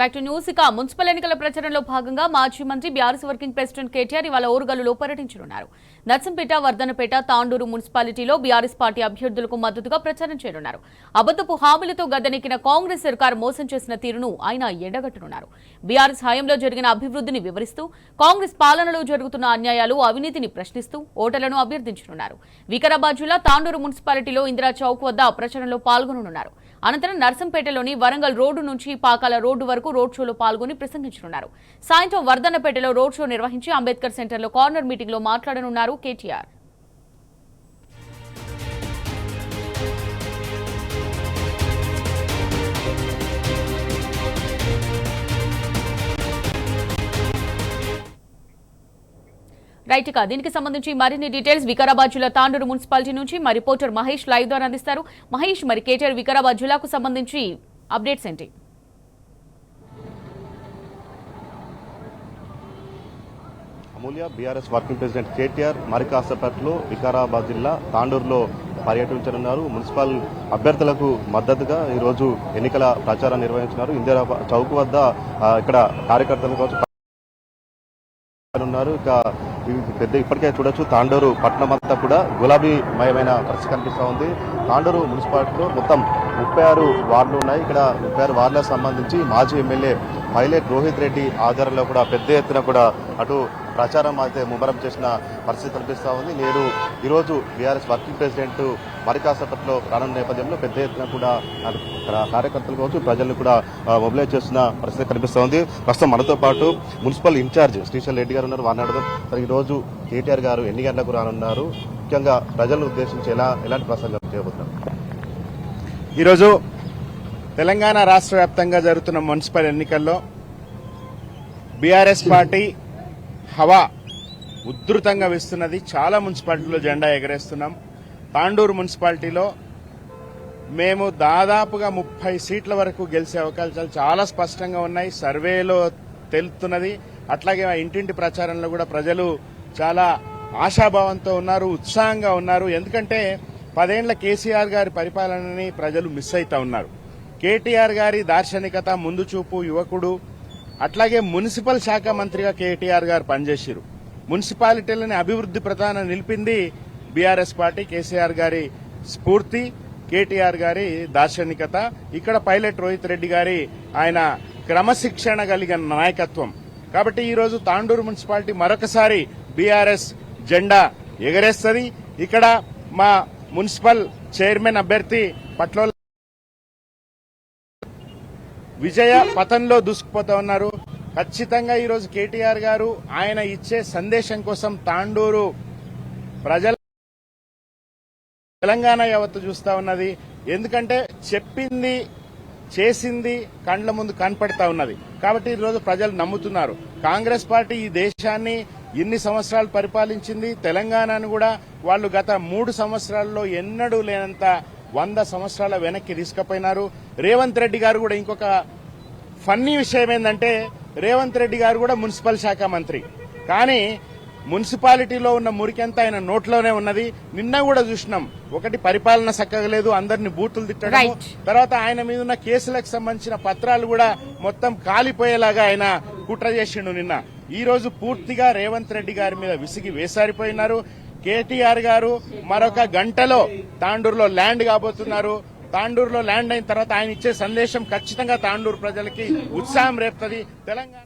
Back to news. ఇక municipal ఎన్నికల ప్రచారంలో భాగంగా మాజీ మంత్రి బీఆర్ఎస్ వర్కింగ్ ప్రెసిడెంట్ కేటీఆర్ ఇవాళ ఓరుగల్లులో పర్యటించనున్నారు. నర్సంపేట, వర్ధనపేట, తాండూరు మున్సిపాలిటీలో బీఆర్ఎస్ పార్టీ అభ్యర్థులకు మద్దతుగా ప్రచారం చేయనున్నారు. అబద్ధపు హామీలతో గద్దెనెక్కిన కాంగ్రెస్ సర్కార్ మోసం చేసిన తీరును ఆయన ఎండగట్టనున్నారు. బీఆర్ఎస్ హయాంలో జరిగిన అభివృద్ధిని వివరిస్తూ, కాంగ్రెస్ పాలనలో జరుగుతున్న అన్యాయాలు, అవినీతిని ప్రశ్నిస్తూ ఓటర్లను అభ్యర్థించనున్నారు. వికారాబాద్ జిల్లా తాండూరు మున్సిపాలిటీలో ఇందిరా చౌక్ వద్ద ప్రచారంలో పాల్గొననున్నారు. అనంతరం నర్సంపేటలోని వరంగల్ రోడ్డు నుంచి పాకాల రోడ్డు వరకు రోడ్ షోలో పాల్గొని ప్రసంగించనున్నారు. సాయంత్రం వర్ధన్నపేటలో రోడ్ షో నిర్వహించి అంబేద్కర్ సెంటర్లో కార్నర్ మీటింగ్ లో మాట్లాడనున్నారు కేటీఆర్. రైట్. ఇక దీనికి సంబంధించి మరిన్ని డీటెయిల్స్ వికారాబాద్ జిల్లా తాండూరు మున్సిపాలిటీ నుంచి మా రిపోర్టర్ మహేష్ లైవ్ ద్వారా అందిస్తారు. మహేష్, మరి కేటీఆర్ వికారాబాద్ జిల్లాకు సంబంధించి అప్డేట్స్ ఏంటి? అమూల్య, బీఆర్ఎస్ వర్కింగ్ ప్రెసిడెంట్ కేటీఆర్ మరి కాసేపట్లో వికారాబాద్ జిల్లా తాండూరులో పర్యటించనున్నారు. మున్సిపల్ అభ్యర్థులకు మద్దతుగా ఈరోజు ఎన్నికల ప్రచారం నిర్వహించినారు. ఇందిరా చౌక్ వద్ద ఇక్కడ కార్యకర్తలు కావచ్చు ఉన్నారు. ఇక ఇప్పటికే చూడొచ్చు, తాండూరు పట్టణం అంతా కూడా గులాబీమయమైన పరిస్థితి కనిపిస్తూ ఉంది. తాండూరు మున్సిపాలిటీలో మొత్తం 36 వార్డులు ఉన్నాయి. ఇక్కడ 36 వార్డులకు సంబంధించి మాజీ ఎమ్మెల్యే పైలట్ రోహిత్ రెడ్డి ఆధ్వర్యంలో కూడా పెద్ద ఎత్తున కూడా అటు ప్రచారం అయితే ముమ్మరం చేసిన పరిస్థితి కనిపిస్తూ ఉంది. నేడు ఈరోజు బీఆర్ఎస్ వర్కింగ్ ప్రెసిడెంట్ మరి కాసేపట్లో రానున్న నేపథ్యంలో పెద్ద ఎత్తున కూడా కార్యకర్తలు కావచ్చు, ప్రజలను కూడా మొబిలైజ్ చేస్తున్న పరిస్థితి కనిపిస్తూ ఉంది. ప్రస్తుతం మనతో పాటు మున్సిపల్ ఇన్ఛార్జ్ శ్రీశైల్ రెడ్డి గారు ఉన్నారు. వారిని ఈరోజు కేటీఆర్ గారు ఎన్ని గంటలకు రానున్నారు, ముఖ్యంగా ప్రజలను ఉద్దేశించి ఎలాంటి ప్రసంగం చేయబోతున్నారు? ఈరోజు తెలంగాణ రాష్ట్ర వ్యాప్తంగా జరుగుతున్న మున్సిపల్ ఎన్నికల్లో బీఆర్ఎస్ పార్టీ హవా ఉధృతంగా వేస్తున్నది. చాలా మున్సిపాలిటీలో జెండా ఎగరేస్తున్నాం. తాండూరు మున్సిపాలిటీలో మేము దాదాపుగా 30 సీట్ల వరకు గెలిచే అవకాశాలు చాలా స్పష్టంగా ఉన్నాయి. సర్వేలో తెలుస్తున్నది. అట్లాగే ఇంటింటి ప్రచారంలో కూడా ప్రజలు చాలా ఆశాభావంతో ఉన్నారు, ఉత్సాహంగా ఉన్నారు. ఎందుకంటే 10 ఏళ్ల కేసీఆర్ గారి పరిపాలనని ప్రజలు మిస్ అవుతా ఉన్నారు. కేటీఆర్ గారి దార్శనికత, ముందు చూపు, యువకుడు, అట్లాగే మున్సిపల్ శాఖ మంత్రిగా కేటీఆర్ గారు పనిచేశారు. మున్సిపాలిటీలని అభివృద్ధి ప్రధాన నిలిపింది బీఆర్ఎస్ పార్టీ. కేసీఆర్ గారి స్ఫూర్తి, కేటీఆర్ గారి దార్శనికత, ఇక్కడ పైలట్ రోహిత్ రెడ్డి గారి ఆయన క్రమశిక్షణ కలిగిన నాయకత్వం. కాబట్టి ఈరోజు తాండూరు మున్సిపాలిటీ మరొకసారి బీఆర్ఎస్ జెండా ఎగరేస్తుంది. ఇక్కడ మా మున్సిపల్ చైర్మన్ అభ్యర్థి పట్ల విజయ పథంలో దూసుకుపోతా ఉన్నారు. ఖచ్చితంగా ఈరోజు కేటీఆర్ గారు ఆయన ఇచ్చే సందేశం కోసం తాండూరు ప్రజల తెలంగాణ యావత్తు చూస్తా ఉన్నది. ఎందుకంటే చెప్పింది చేసింది కండ్ల ముందు కనపడతా ఉన్నది. కాబట్టి ఈరోజు ప్రజలు నమ్ముతున్నారు. కాంగ్రెస్ పార్టీ ఈ దేశాన్ని ఇన్ని సంవత్సరాలు పరిపాలించింది. తెలంగాణను కూడా వాళ్ళు గత 3 సంవత్సరాల్లో ఎన్నడూ లేనంత 100 సంవత్సరాల వెనక్కి తీసుకుపోయినారు. రేవంత్ రెడ్డి గారు కూడా ఇంకొక ఫన్నీ విషయం ఏంటంటే, రేవంత్ రెడ్డి గారు కూడా మున్సిపల్ శాఖ మంత్రి, కానీ మున్సిపాలిటీలో ఉన్న మురికంతా ఆయన నోట్లోనే ఉన్నది. నిన్న కూడా చూసినాం, ఒకటి పరిపాలన చక్కగా లేదు, అందరినీ బూతులు తిట్టడం, తర్వాత ఆయన మీద ఉన్న కేసులకు సంబంధించిన పత్రాలు కూడా మొత్తం కాలిపోయేలాగా ఆయన కుట్ర చేసిండు నిన్న. ఈ రోజు పూర్తిగా రేవంత్ రెడ్డి గారి మీద విసిగి వేసారిపోయినారు. కేటీఆర్ గారు మరొక గంటలో తాండూరులో ల్యాండ్ కాబోతున్నారు. తాండూరులో ల్యాండ్ అయిన తర్వాత ఆయన ఇచ్చే సందేశం ఖచ్చితంగా తాండూరు ప్రజలకి ఉత్సాహం రేపుతుంది. తెలంగాణ